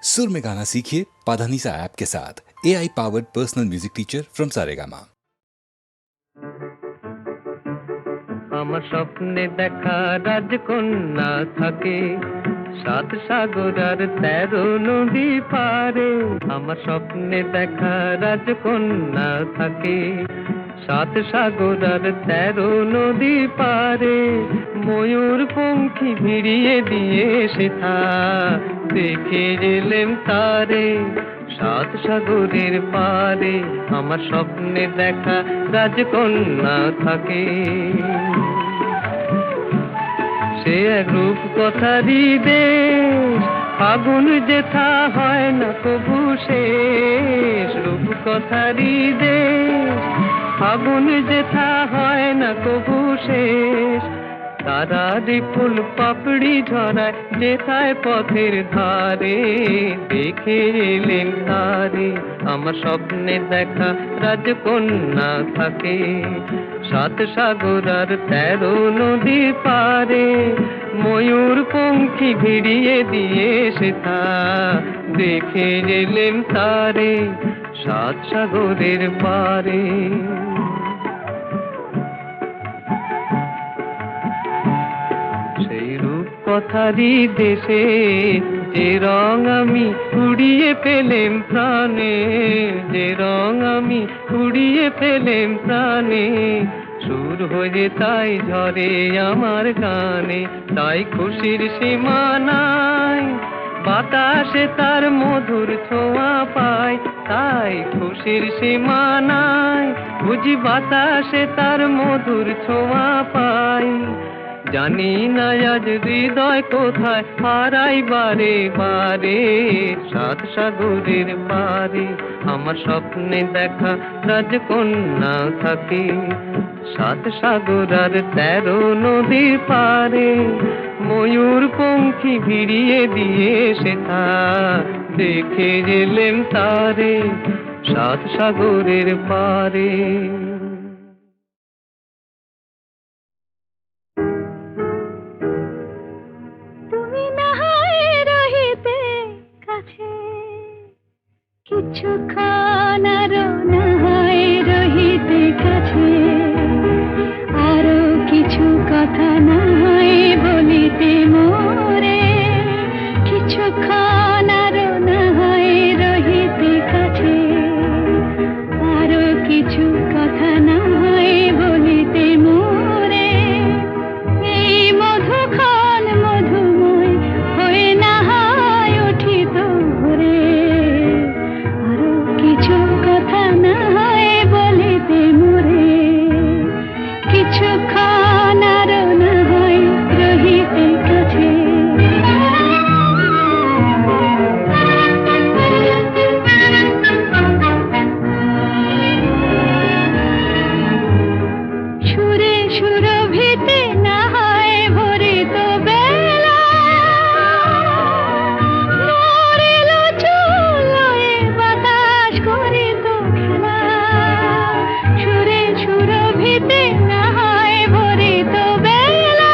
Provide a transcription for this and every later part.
सुर में गाना सीखिए पाधानीसा ऐप के साथ। AI powered personal music teacher from Saregama. আমার স্বপ্নে দেখা রাজকন্যা থাকে 7 সাগর আর 13 নদী পারে। আমার স্বপ্নে দেখা রাজকন্যা থাকে 7 সাগর আর 13 নদী পারে। ময়ূর পঙ্খী ভিড়িয়ে দিয়ে সেথা দেখে এলেম তারে 7 সাগরের পারে। আমার স্বপ্নে দেখা রাজকন্যা থাকে। সে এক রূপ কথারই দেশ, ফাগুন যেথা হয় না কবু শেষ। রূপ কথারই দেশ, ফাগুন যেথা হয় না কবু শেষ। তারারি ফুল পাপড়ি ঝরায় যেথায় পথের ধারে দেখে এলেন তারে। আমার স্বপ্নে দেখা রাজকন্যা থাকে 7 সাগর আর 13 নদী পারে। ময়ূর পঙ্খী ভিড়িয়ে দিয়ে সেথা দেখে এলেন তারে 7 সাগরের পারে। কথারই দেশে যে রং আমি কুড়িয়ে পেলেম প্রাণে, যে রং আমি কুড়িয়ে পেলেম প্রাণে। সুর হয়ে তাই ঝরে আমার গানে, তাই খুশির সীমা নাই। বাতাসে তার মধুর ছোঁয়া পায়, তাই খুশির সীমা নাই। বুঝি বাতাসে তার মধুর ছোঁয়া পাই। জানি না আজ হৃদয় কোথায় হারাই বারে বারে 7 সাগরের পারে। আমার স্বপ্নে দেখা রাজকন্যা থাকে 7 সাগর আর 13 নদীর পারে। ময়ূর পঙ্খী ভিড়িয়ে দিয়ে সেথা দেখে এলেম তারে 7 সাগরের পারে। কিছুক্ষণ আরো না হয় রহিতে কাছে, আরো কিছু কথা না হয় বলিতে মোরে। কিছুক্ষণ আরো না হয় রহিতে কাছে, আরো কিছু কথা না হয় বলিতে মোরে। এই মধুক্ষণ মধুময় হয়ে না হয় উঠিত ভোরে, কিছু কথা না হয় বলিতে মোরে। কিছুক্ষণ আরো না হয় রহিতে কাছে। সুরে সুরভিতে না হয় ভরিত বেলা, মরিল চুলোয় বাতাস করিত খেলা। সুরে সুরভিতে না হয় ভরিত বেলা,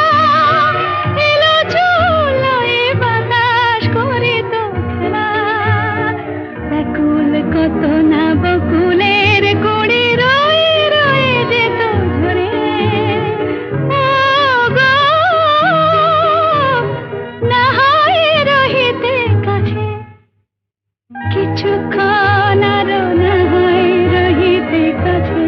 এলো চুলোয় বাতাস করিত খেলা। ব্যাকুল কত না বকুলের কুড়ি রয়ে রয়ে যেত ঝরে। ও গো না হয় রহিতে কাছে, কিছুক্ষণ আরো না হয় রহিতে কাছে।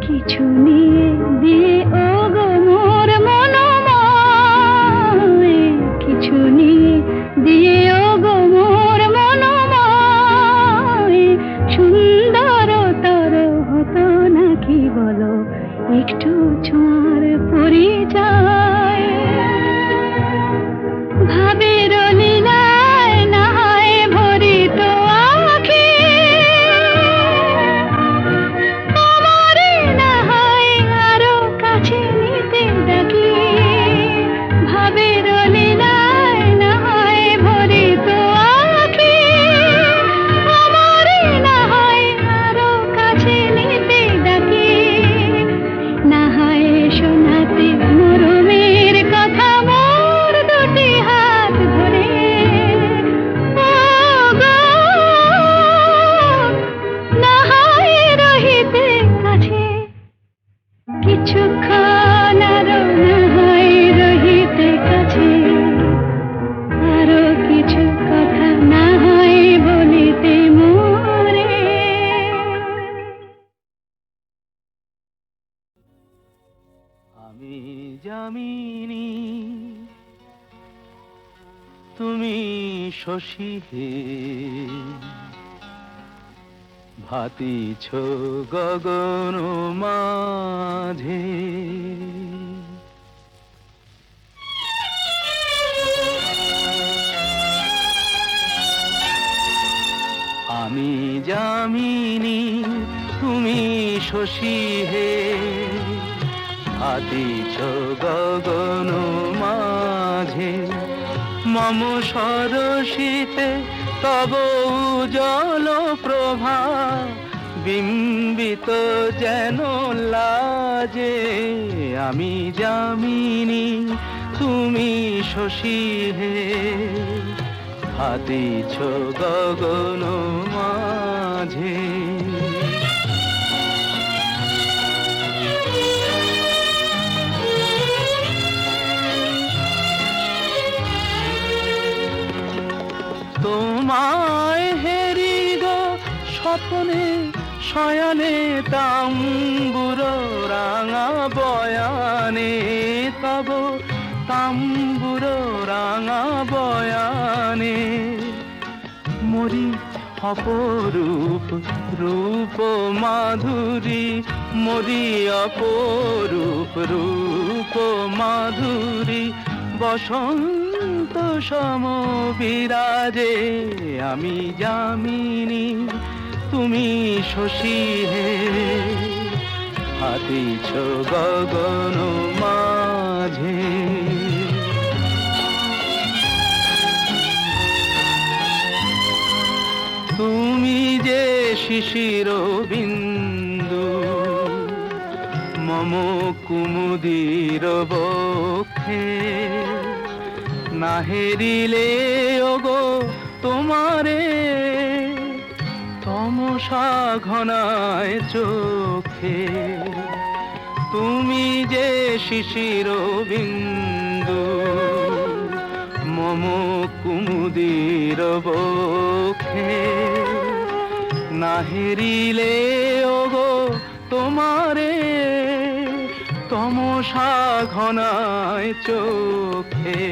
কিছু নিয়ে দিয়ে ও গো মোর মনোময়, কিছু নিয়ে দিয়ে ও গো মোর মনোময়। সুন্দর তর হতো নাকি বলো একটু ছোঁয়ার পরিচয়। ভাবের লীলায় না হয় ভরিত আঁখি, আমারে না হয় আরো কাছে নিতে ডাকি। ভাবের লীলায় না হয় ভরিত আঁখি, আমারে না হয় আরো কাছে নিতে ডাকি। যামিনী তুমি শশী হে, ভাতিছ গগন মাঝে। আমি যামিনী তুমি শশী হে, ভাতিছ গগন মাঝে। মম সরসিতে তব উজ্জ্বল প্রভা, বিম্বিত যেন লাজে। আমি যামিনী তুমি শশী হে, ভাতিছ গগন মাঝে। তোমায় হেরি গো স্বপ্নে শয়নে, তাম্বুর রাঙা বয়ানে, তব তাম্বুর রাঙা বয়ানে। মরি অপরূপ রূপ মাধুরী, মরি অপরূপ রূপ মাধুরী। বসন্ত সম বিরাজে, আমি যামিনী তুমি শশী হে, ভাতিছ গগন মাঝে। তুমি যে শিশির বিন্দু মম কুমুদির বক্ষে, না হেরিলে ওগো তোমারে তমসা ঘনায় চোখে। তুমি যে শিশির বিন্দু মম কুমুদির বক্ষে, না হেরিলে ওগো তোমারে তমসা ঘনায় চোখে।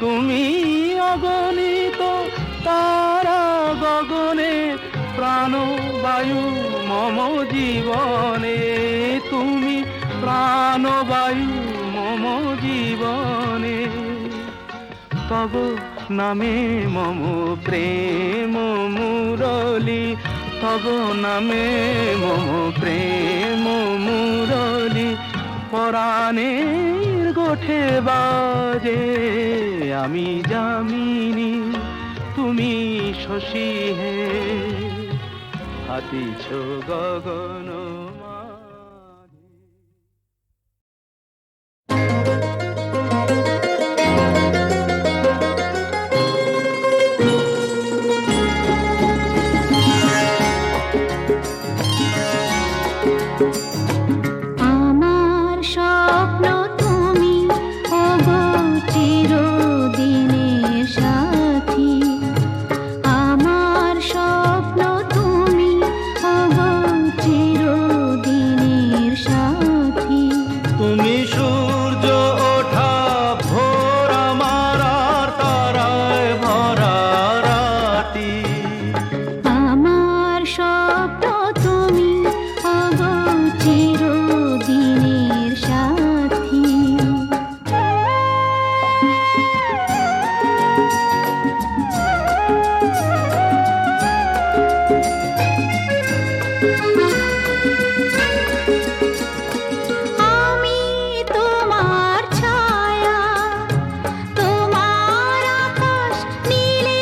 তুমি অগণিত তারা গগনে, প্রাণবায়ু মম জীবনে। তুমি প্রাণবায়ু মম জীবনে। তব নামে মম প্রেম মুরলী, তব নামে মম প্রেম মুরলী। পরাণের গোঠে বাজে, আমি যামিনী তুমি শশী হে, ভাতিছ গগন মাঝে। আমার স্বপ্ন তুমি ওগো চিরদিনের সাথী। আমার স্বপ্ন তুমি ওগো চিরদিনের সাথী। তুমি সূর্য ওঠা ভোর আমার, আর তারায় ভরা রাতি। আমার স্বপ্ন তুমি ওগো চিরদিনের সাথী। আমি তোমার ছায়া, তোমার আকাশ নীলে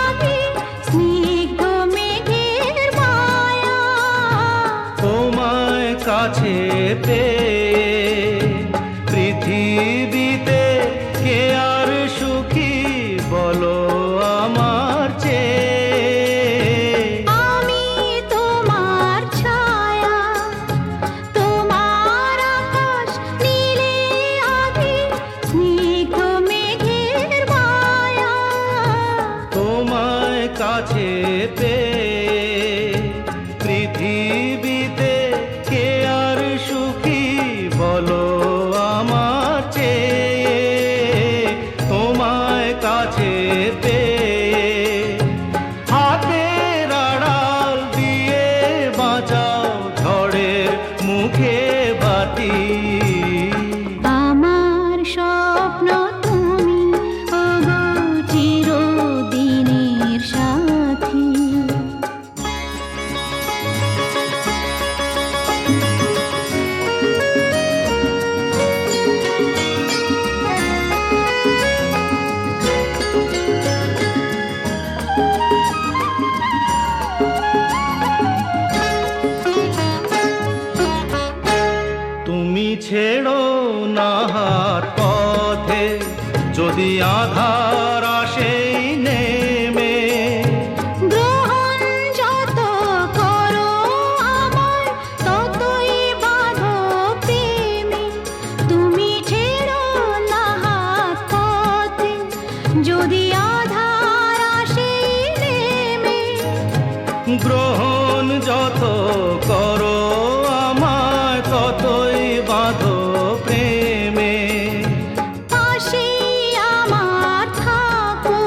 আমি, স্নিগ্ধ মেঘের মায়া। তোমায় কাছে পেয়ে পৃথিবীতে কে আর সুখী বলো আমার চেয়ে। আমি তোমার ছায়া, তোমার আকাশ নীলে আমি, স্নিগ্ধ মেঘের মায়া। তোমায় কাছে পেয়ে পৃথিবীতে কে আর সুখী বলো যদি আধার আসে নেমে, গ্রহণ যত করো আমায় ততই বাঁধো প্রেমে, তুমি ছেড়ো না হাত পথে যদি আধার আসে নেমে। গ্রহণ যত করো আমায় ততই বাঁধো প্রেমে। পাশে আমার থাকো,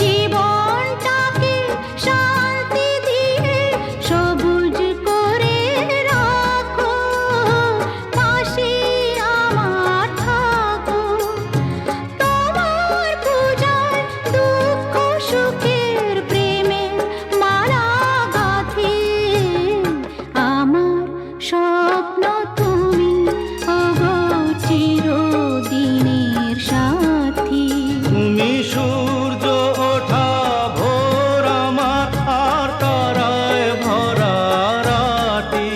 জীবনটাকে শান্তি দিয়ে সবুজ করে রাখো। পাশে আমার থাকো, তোমার পূজায় দুঃখ সুখের প্রেমের মালা গাঁথি। আমার স্বপ্ন তুমি ওগো চিরদিনের সাথী। তুমি সূর্য ওঠা ভোর আমার, আর তারায় ভরা রাতি।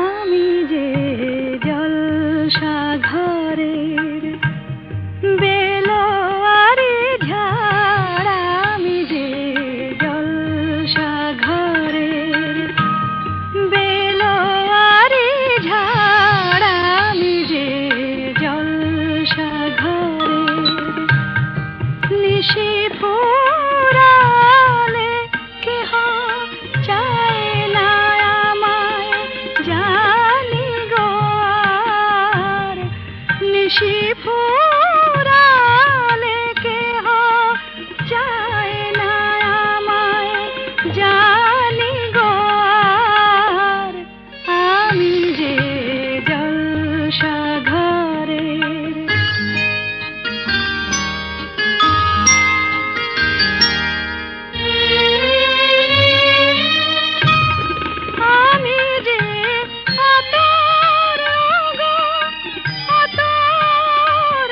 আমি যে জলসা ঘরের বেলোয়ারি ঝাড়, আমি যে জলসা ঘরের বেলোয়ারি ঝাড়, আমি যে জলসা ঘরের নিশি ফুরালে কেহ চায় না আমায় জানি গো আর। নিশি ফুরালে কেহ চায় না আমায় জানি গো আর। আমি যে জলসা ঘরের আমি যে আতর গো, আতর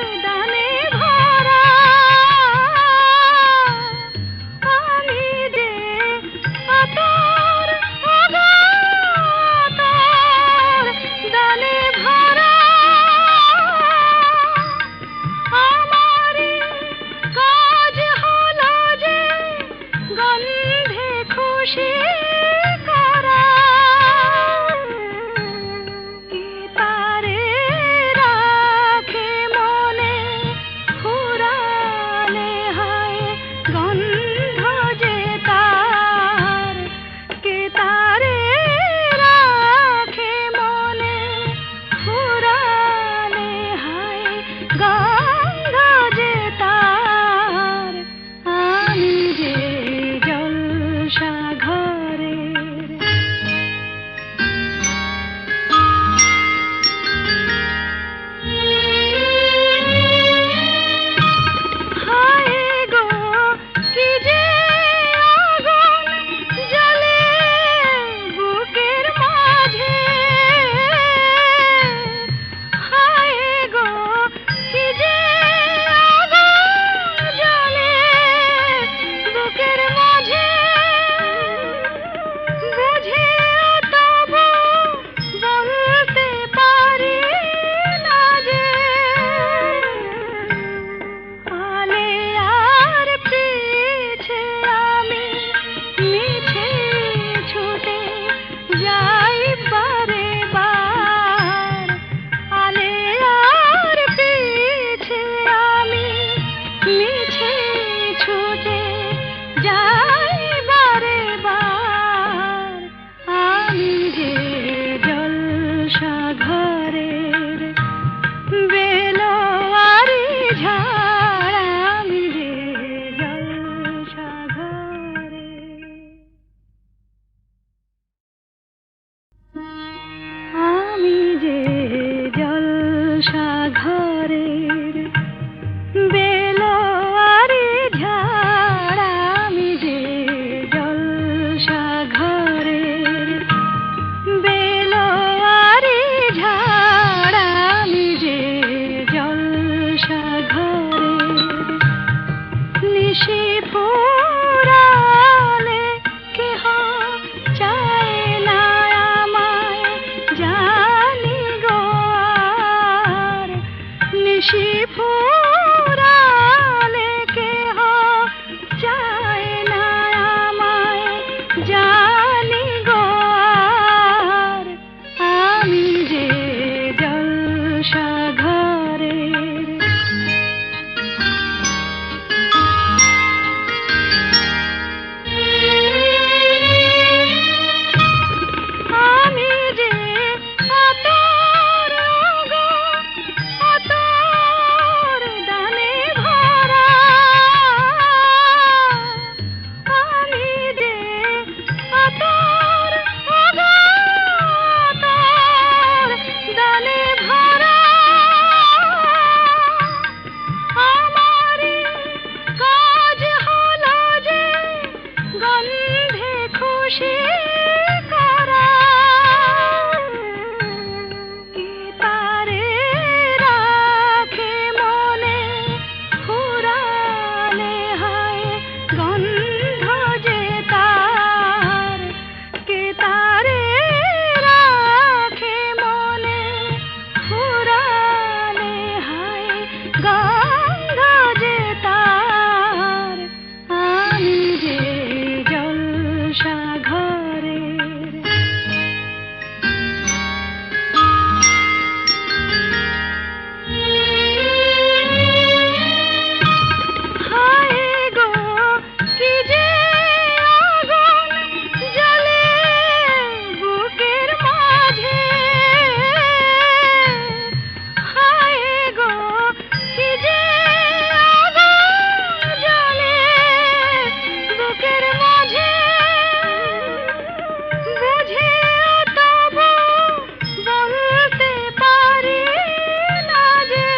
নিশি ফুরালে কেহ চায় না আমায় জানি গো আর আমি যে জলসা ঘরের আমি যে আতর গো আতর দানে ভরা আমি যে আতর গো আতর দানে ভরা আমারই কাজ হলো যে গন্ধে খুশি করা কি তারে রাখে মনে ফুরালে হয় গন্ধ যে তার কে তারে রাখে মনে ফুরালে হয় গন্ধ যে তার আমি যে জলসা ঘরের হায় গো কি যে আগুন জ্বলে বুকের মাঝে হায় গো কি যে আগুন জ্বলে বুকের মাঝে বুঝে তবু বলতে পারি না যে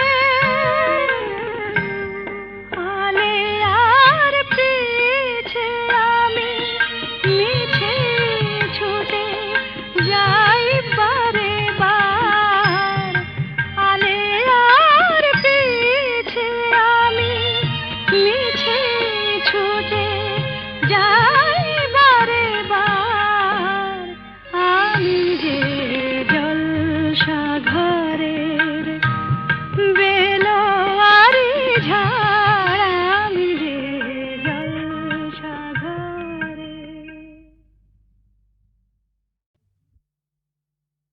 আলে আর পিছে আমি মিছে ছুটে যাই বারে বার আলে আর পিছে আমি মিছে ছুটে যাই বারে বার আমি যে জলসা ঘরের বেলোয়ারি ঝাড় আমি যে জলসা ঘরের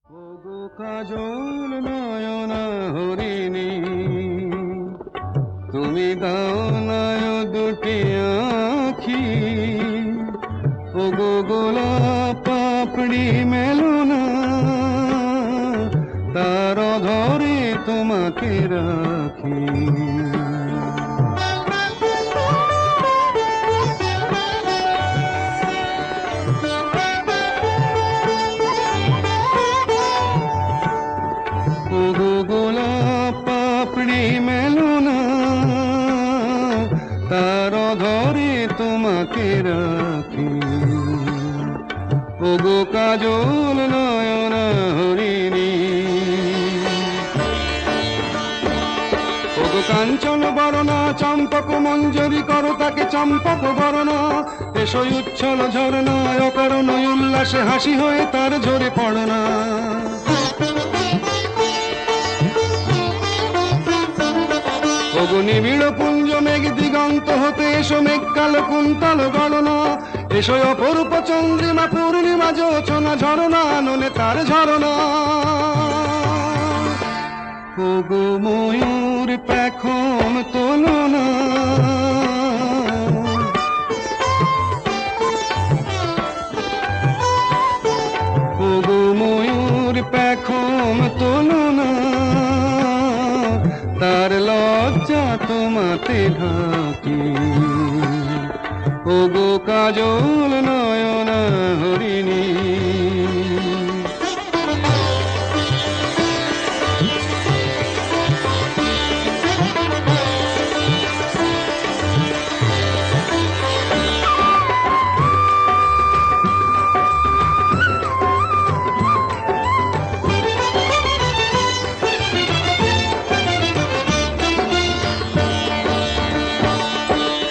ওগো কাজল নয়না হরিণী তুমি দাও নয় দুটি আখি ওগো গোলাপ পাপড়ি মেলো না তার ধরে তোমাকে রাখি ওগো গোলাপ পাপড়ি মেলো না তার ধরে তোমাকে রাখি ওগো কাজল নয়না হরিণী ওগো কাঞ্চন বরণা চম্পক মঞ্জরি করো তাকে চম্পক বরণা এসো উচ্ছল ঝরনা অকারণ উল্লাসে হাসি হয়ে তার ঝরে পড়না ওগো নিবিড় পুঞ্জ মেঘ দিগন্ত হতে এসো মেঘ কালো কুন্তল গণনা এসো অপরূপ চন্দ্রিমা পূর্ণিমা যোচনা ঝরনা নলে তার ঝরনা ওগো ময়ূর পেখম তোলনা ওগো ময়ূর পেখম তোলনা তার লজ্জা তোমাতে ঢাকি ওগো কাজল নয়না হরিণী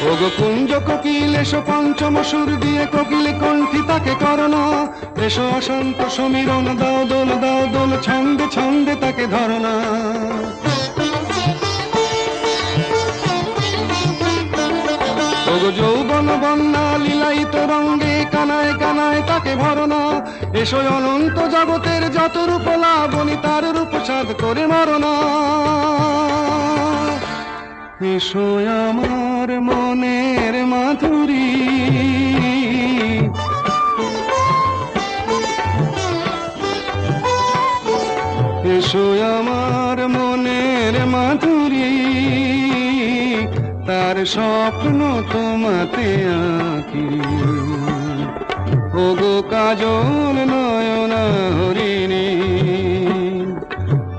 ওগো কুঞ্জ কোকিল এসো পঞ্চম সুর দিয়ে কোকিল কণ্ঠী তাকে করোনা এসো অশান্ত সমীরণ দাও দোল ছন্দে ছন্দে তাকে ধরনা তাকে ভরনা। এসো অনন্ত জগতের যত রূপ লাবণী তার রূপ সাধ করে মরনা। এসো আমার মনের মাধুরী, এসো আমার মনের মাধুরী, তার স্বপ্ন তোমাতে আঁকি। ওগো কাজল নয়না হরিণী,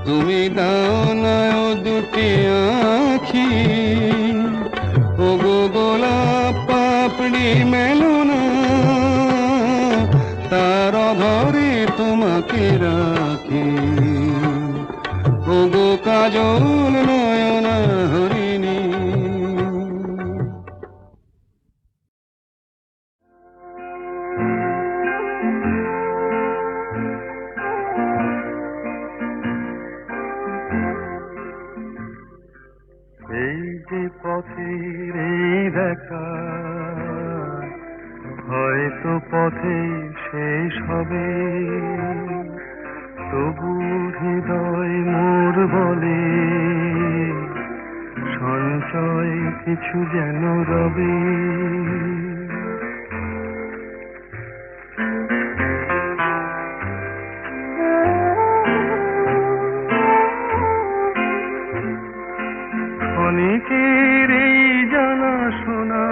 তুমি দাও না ও দুটি আঁখি। ওগো গোলাপ পাপড়ি মেলো না, তার অধরে তোমাকে রাখি। ওগো কাজল নয়না হরিণী। এই যে পথের এই দেখা, হয়তো পথে শেষ হবে, তবু হৃদয় মোর বলে সঞ্চয় কিছু যেন রবে। ক্ষণিকের এই জানা শোনা,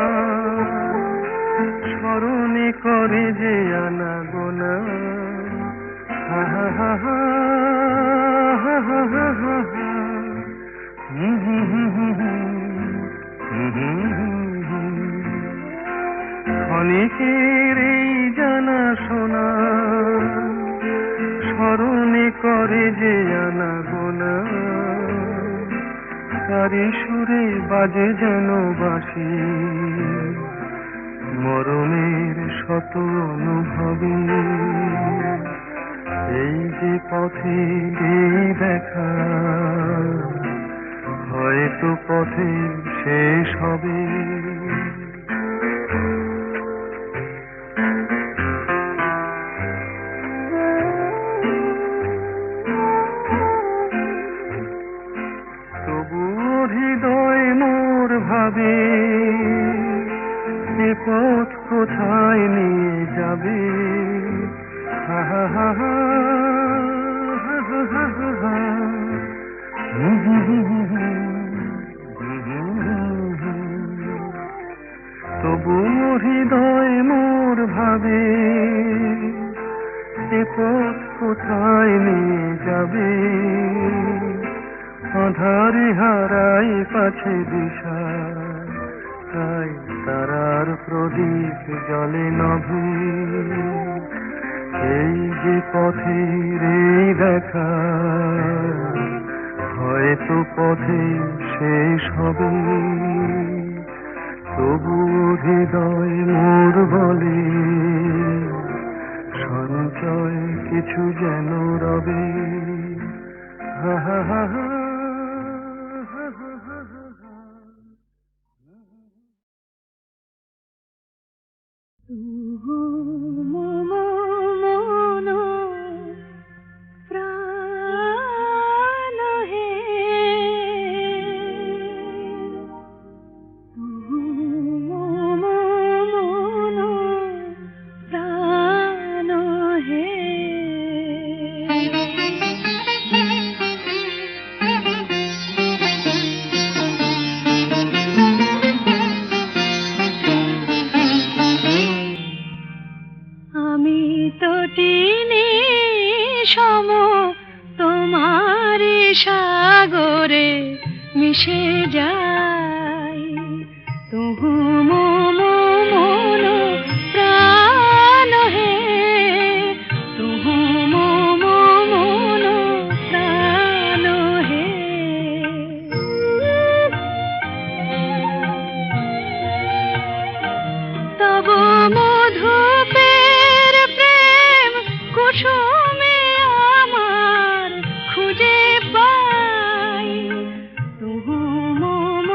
স্মরণে করে যে আনা গোনা। হা হা হা হা হা হা হা হা হা। ক্ষণিকের এই জানা শোনা, স্মরণে করে যে আনা গোনা। তারি সুরে বাজে যেন বাঁশি, মরণের শত অনুভবে। এই যে পথে এই দেখা, হয়তো পথে শেষ হবে। হৃদয় মোর ভাবে এ পথ কোথায় নিয়ে যাবে। হা হা হা হা হা হা হা হা। তবু হৃদয় মোর ভাবে এ পথ কোথায় নিয়ে যাবে। আধারে হারাই পাছে দিশা, তাই তারার প্রদীপ জলে নভে। এই যে পথের এই দেখা, হয়তো পথে শেষ হবে, তবু হৃদয় মোর বলে সঞ্চয় কিছু যেন রবে। হা হা হা হা। সাগরে মিশে যাই, তুহু মন প্রাণ হে, তুহু মন প্রাণ হে। তব মধুপের প্রেম কুসুমে আমার খুঁজে পাই, তুহু মন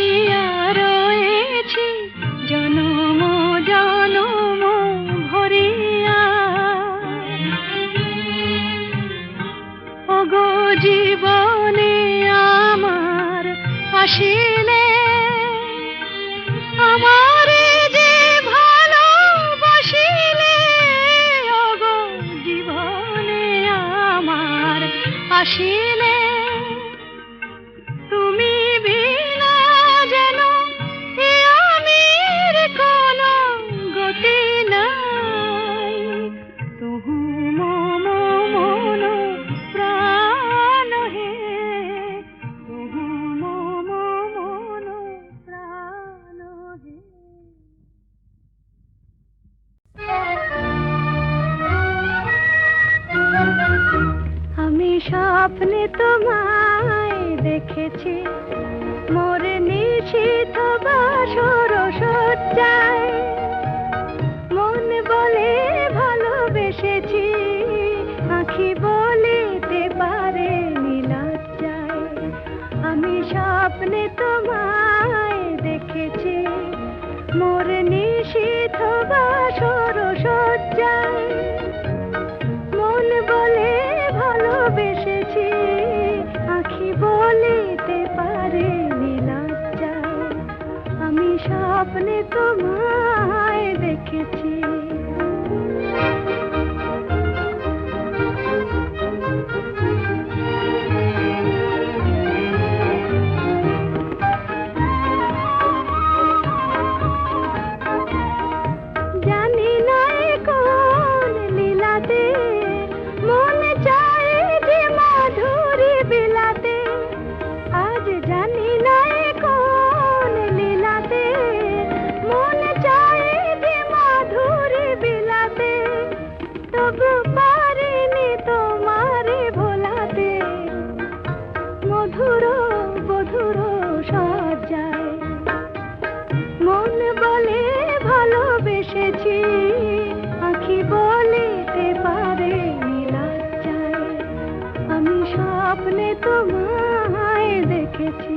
চাহিয়া রয়েছি জনম জনম ভরিয়া। ওগো জীবনে আমার আসিলে আমারে যে ভালোবাসিলে, ওগো জীবনে আমার আসিলে, তুমি বিনা যেন এ আমির কোনো গতি নাই। তুহু মম মন প্রাণ হে, তুহু মম মন প্রাণ হে। আমি স্বপ্নে তোমায় দেখেছি মোর নিশীথ বাসর সজ্জায়। মন বলে ভালোবেসেছি, আঁখি বলিতে পারে নীলজ্জায়। আমি স্বপ্নে তোমায় দেখেছি মোর নিশীথ বাসর সজ্জায়। মন বলে ভালোবেসেছি, আঁখি বলিতে পারে নীলজ্জায়। আমি স্বপ্নে তোমায় দেখেছি। জানি না কোন লীলাতে মন চায় যে মাধুরী বিলাতে। আজ জানি না কোন লীলাতে মন চায় যে মাধুরী বিলাতে। তবু পারিনি তোমারে ভোলাতে, মধুর মধুর সজ্জায়। মন বলে ভালোবেসেছি, আঁখি বলিতে পারে নীলজ্জায়। আমি স্বপ্নে তোমায় দেখেছি।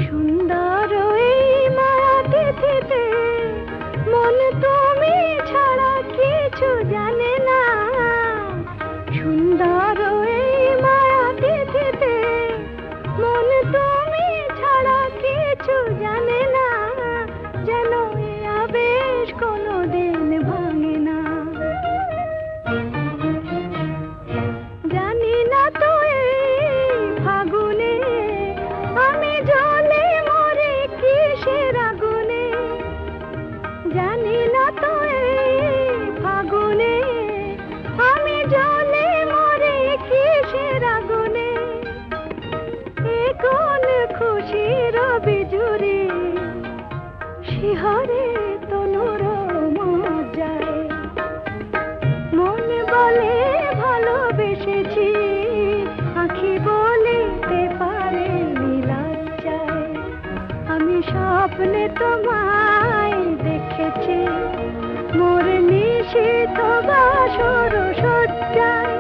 সুন্দর এই মায়াতিথিতে মন তুমি ছাড়া কিছু জানে না। সুন্দর এই মায়াতিথিতে মন তুমি ছাড়া কিছু জানে না। যেন এ আবেশ কোনোদিন ভাঙে না। জানি না তো এই ফাগুনে আমি জ্বলে মরে কিসের আগুনে। জানি না তো এই ফাগুনে আমি জ্বলে মরে কিসের আগুনে। এ কোন খুশির বিজুরি শিহরে তনুর মজ্জায়। মন বলে ভালোবেসেছি, আঁখি বলিতে পারে নীলজ্জায়। আমি স্বপ্নে তোমায় দেখেছি মোর নিশীথ বাসর সজ্জায়।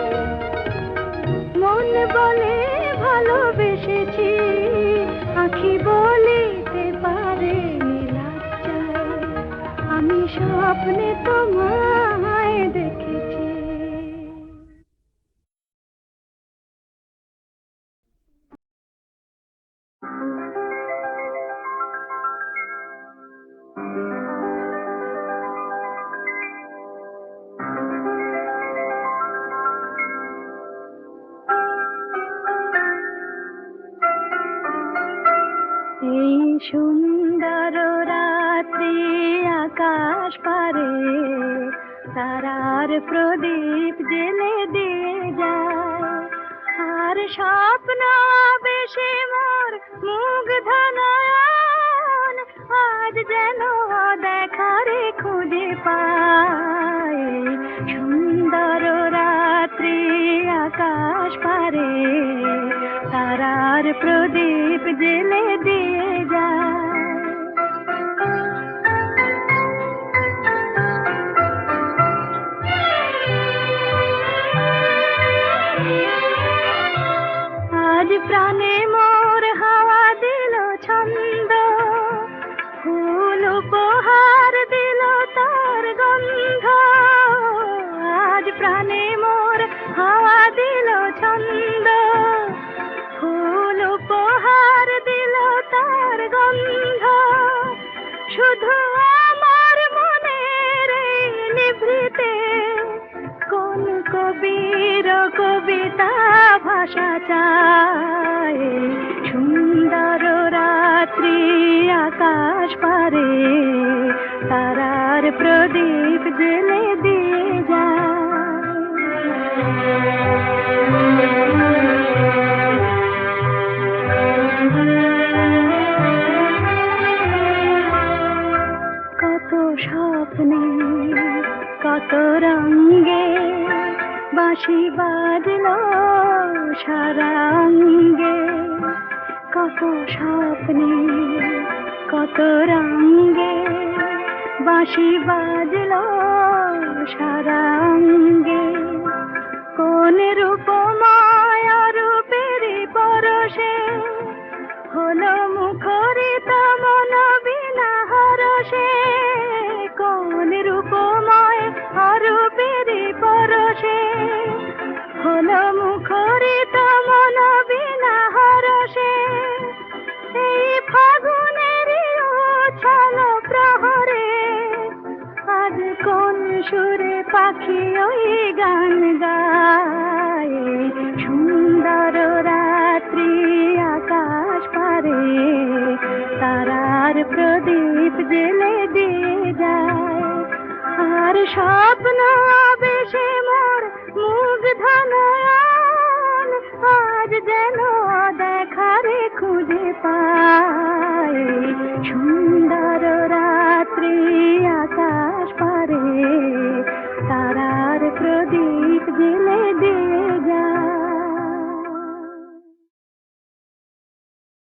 মন বলে ভালোবেসেছি, আঁখি বলিতে পারে নীলজ্জায়। আমি স্বপ্নে তোমায় দেখেছি। এই সুন্দর রাত্রি আকাশ পারে তারার প্রদীপ জেলে দিয়ে যায়। আর স্বপ্ন বেশি মোর মুগ্ধ নয়ন আজ যেন দেখারে খুঁজে পায়। সুন্দর রাত্রি আকাশ পারে তারার প্রদীপ জেলে দিয়ে যায়। প্রাণে মোর হাওয়া দিল ছন্দ, ফুল উপহার দিল তার গন্ধ, শুধু আমার মনের এই নিভৃতে কোন কবির কবিতা ভাষা চায়। সুন্দর রাত্রি আকাশ পারে তারার প্রদীপ জেলে দিয়ে কত স্বপ্নে কত রঙে বাঁশি বাজলো সারাঙ্গে, কত স্বপ্নে কত রঙে বাঁশি বাজলো সারাঙ্গে, কোন রূপময় রূপের পরশে হলো মুখরিত মন বিনা হরষে, কোন রূপময় রূপের পরশে হলো মুখরিত মন বিনা হরষে, এই ফাগুনের উছল প্রহরে আজ কোন সুরে পাখি ওই গান গায়। সুন্দর রাত্রি আকাশ পারে তারার প্রদীপ জেলে দিয়ে যায়, আর স্বপ্ন বেশে মোর মুগ্ধ নয়ন আজ যেন দেখারে খুঁজে পায়। সুন্দর রাত্রি